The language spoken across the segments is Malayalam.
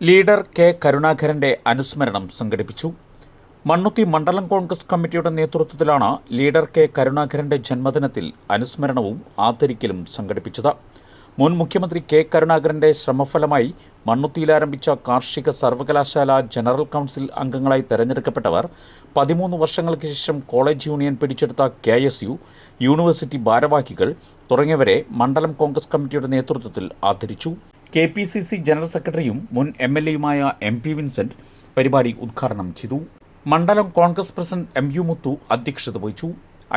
ലീഡർ കെ കരുണാകരന്റെ അനുസ്മരണം സംഘടിപ്പിച്ചു. മണ്ണുത്തി മണ്ഡലം കോൺഗ്രസ് കമ്മിറ്റിയുടെ നേതൃത്വത്തിലാണ് ലീഡർ കെ കരുണാകരന്റെ ജന്മദിനത്തിൽ അനുസ്മരണവും ആദരിക്കലും സംഘടിപ്പിച്ചത്. മുൻ മുഖ്യമന്ത്രി കെ കരുണാകരന്റെ ശ്രമഫലമായി മണ്ണുത്തിയിൽ ആരംഭിച്ച കാർഷിക സർവകലാശാല ജനറൽ കൗൺസിൽ അംഗങ്ങളായി തെരഞ്ഞെടുക്കപ്പെട്ടവർ 13 വർഷങ്ങൾക്ക് ശേഷം കോളേജ് യൂണിയൻ പിടിച്ചെടുത്ത KSU, യൂണിവേഴ്സിറ്റി ഭാരവാഹികൾ തുടങ്ങിയവരെ മണ്ഡലം കോൺഗ്രസ് കമ്മിറ്റിയുടെ നേതൃത്വത്തിൽ ആദരിച്ചു. KPCC ജനറൽ സെക്രട്ടറിയും മുൻ MLA-യുമായ MP വിൻസെന്റ് പരിപാടി ഉദ്ഘാടനം ചെയ്തു. മണ്ഡലം കോൺഗ്രസ് പ്രസിഡന്റ് MU മുത്തു അധ്യക്ഷത വഹിച്ചു.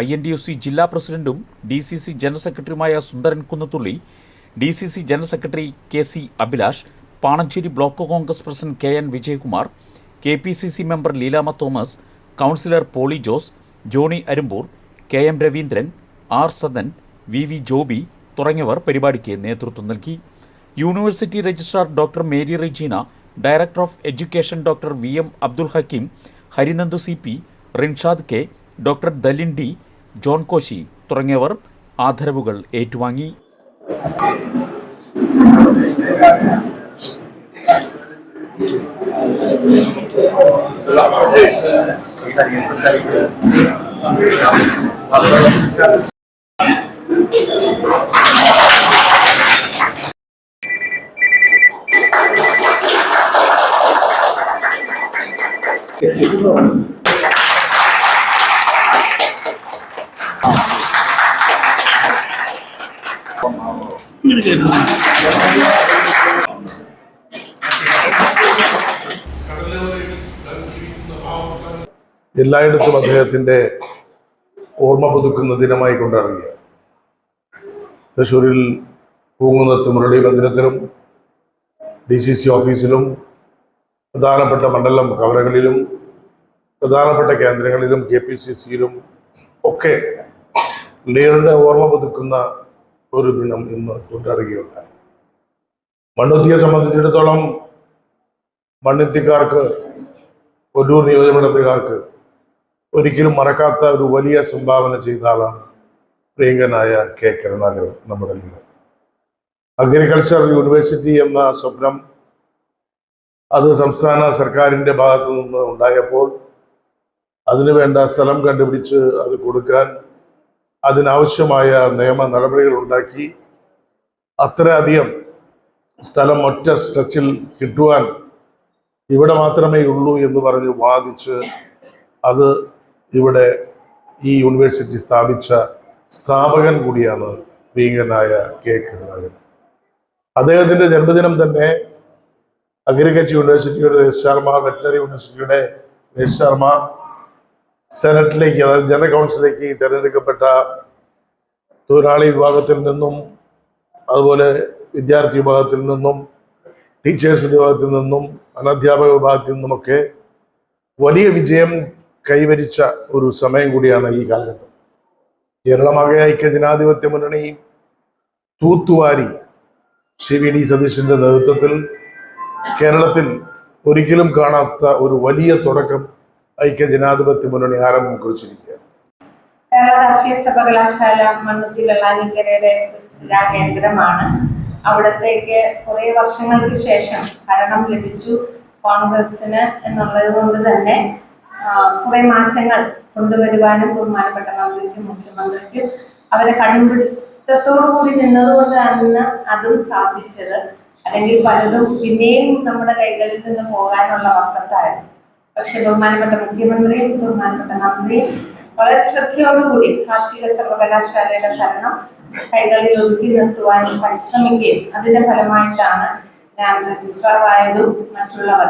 INTUC ജില്ലാ പ്രസിഡന്റും DCC ജനറൽ സെക്രട്ടറിയുമായ Sundaran Kunnathully, DCC general secretary KC Abhilash, Pananchery block Congress president KN Vijayakumar, KPCC member Leelama Thomas, councillor Poly Jose, Johny Arumboor, KM Raveendran, R Sadan, VV Joby തുടങ്ങിയവർ പരിപാടിക്ക് നേതൃത്വം നൽകി. University registrar doctor Mary Regina, director of education doctor VM Abdul Hakeem, Harinandu CP, Rinshad K, doctor Dalin D, John Koshy തുടങ്ങിയവർ ആദരവുകൾ ഏറ്റുവാങ്ങി. എല്ലായിടത്തും അദ്ദേഹത്തിൻ്റെ ഓർമ്മ പുതുക്കുന്ന ദിനമായി കൊണ്ടാടുകയാണ്. തൃശ്ശൂരിൽ പൂങ്കുന്നത്ത് മുരളി മന്ദിരത്തിലും DCC ഓഫീസിലും പ്രധാനപ്പെട്ട മണ്ഡലം കവലകളിലും പ്രധാനപ്പെട്ട കേന്ദ്രങ്ങളിലും KPCC-യിലും ഒക്കെ ലീഡറുടെ ഓർമ്മ പുതുക്കുന്ന ഒരു ദിനം ഇന്ന് കൊണ്ടാടുകയുണ്ടായി. മണ്ണുത്തിയെ സംബന്ധിച്ചിടത്തോളം മണ്ണുത്തിക്കാർക്ക്, ഒല്ലൂർ നിയോജകമണ്ഡലത്തുകാർക്ക് ഒരിക്കലും മറക്കാത്ത ഒരു വലിയ സംഭാവന ചെയ്ത ആളാണ് പ്രിയങ്കനായ കെ കരുണാകരൻ. നമ്മുടെ അഗ്രികൾച്ചർ യൂണിവേഴ്സിറ്റി എന്ന സ്വപ്നം അത് സംസ്ഥാന സർക്കാരിൻ്റെ ഭാഗത്തു നിന്ന് ഉണ്ടായപ്പോൾ അതിനുവേണ്ട സ്ഥലം കണ്ടുപിടിച്ച് അത് കൊടുക്കാൻ അതിനാവശ്യമായ നിയമ നടപടികൾ ഉണ്ടാക്കി. അത്രയധികം സ്ഥലം ഒറ്റ സ്ട്രെച്ചിൽ കിട്ടുവാൻ ഇവിടെ മാത്രമേ ഉള്ളൂ എന്ന് പറഞ്ഞ് വാദിച്ച് അത് ഇവിടെ ഈ യൂണിവേഴ്സിറ്റി സ്ഥാപിച്ച സ്ഥാപകൻ കൂടിയാണ് പ്രിയങ്കനായ കെ കരുണാകരൻ. അദ്ദേഹത്തിൻ്റെ ജന്മദിനം തന്നെ അഗ്രികൾച്ചർ യൂണിവേഴ്സിറ്റിയുടെ രജിസ്ട്രാർമാർ, വെറ്ററിനറി യൂണിവേഴ്സിറ്റിയുടെ രജിസ്ട്രാർമാർ, സെനറ്റിലേക്ക്, അതായത് ജനറൽ കൗൺസിലേക്ക് തിരഞ്ഞെടുക്കപ്പെട്ട തൊഴിലാളി വിഭാഗത്തിൽ നിന്നും അതുപോലെ വിദ്യാർത്ഥി വിഭാഗത്തിൽ നിന്നും ടീച്ചേഴ്സ് വിഭാഗത്തിൽ നിന്നും അനധ്യാപക വിഭാഗത്തിൽ നിന്നുമൊക്കെ വലിയ വിജയം കൈവരിച്ച ഒരു സമയം കൂടിയാണ് ഈ കാലഘട്ടം. കേരളമാകെ ഐക്യജനാധിപത്യ മുന്നണി തൂത്തുവാരി CVD സതീശന്റെ നേതൃത്വത്തിൽ കേരളത്തിൽ ഒരിക്കലും കാണാത്ത ഒരു വലിയ തുടക്കം ഐക്യജനാധിപത്യ മുന്നണി ആരംഭം കുറിച്ചിരിക്കുകയാണ്. കാർഷിക സർവകലാശാല മണ്ണുത്തി വെള്ളാനിക്കരയുടെ ഒരു ശിലാകേന്ദ്രമാണ്. അവിടത്തേക്ക് കുറെ വർഷങ്ങൾക്ക് ശേഷം ഭരണം ലഭിച്ചു കോൺഗ്രസിന് എന്നുള്ളത് കൊണ്ട് തന്നെ കുറെ മാറ്റങ്ങൾ കൊണ്ടുവരുവാനും ബഹുമാനപ്പെട്ട മന്ത്രിക്കും മുഖ്യമന്ത്രിക്കും അവരെ കടുംപിടുത്തത്തോടു കൂടി നിന്നതുകൊണ്ടാണ് അതും സാധിച്ചത്. അല്ലെങ്കിൽ പലതും പിന്നെയും നമ്മുടെ കൈകളിൽ നിന്ന് പോകാനുള്ള വക്കത്തായിരുന്നു. പക്ഷെ ബഹുമാനപ്പെട്ട മുഖ്യമന്ത്രിയും ബഹുമാനപ്പെട്ട മന്ത്രിയും വളരെ ശ്രദ്ധയോടുകൂടി കാർഷിക സർവകലാശാലയുടെ ഭരണം കൈകളിൽ ഒതുക്കി നിർത്തുവാൻ പരിശ്രമിക്കുകയും അതിന്റെ ഫലമായിട്ടാണ് ഞാൻ രജിസ്ട്രാർ ആയതും മറ്റുള്ളവർ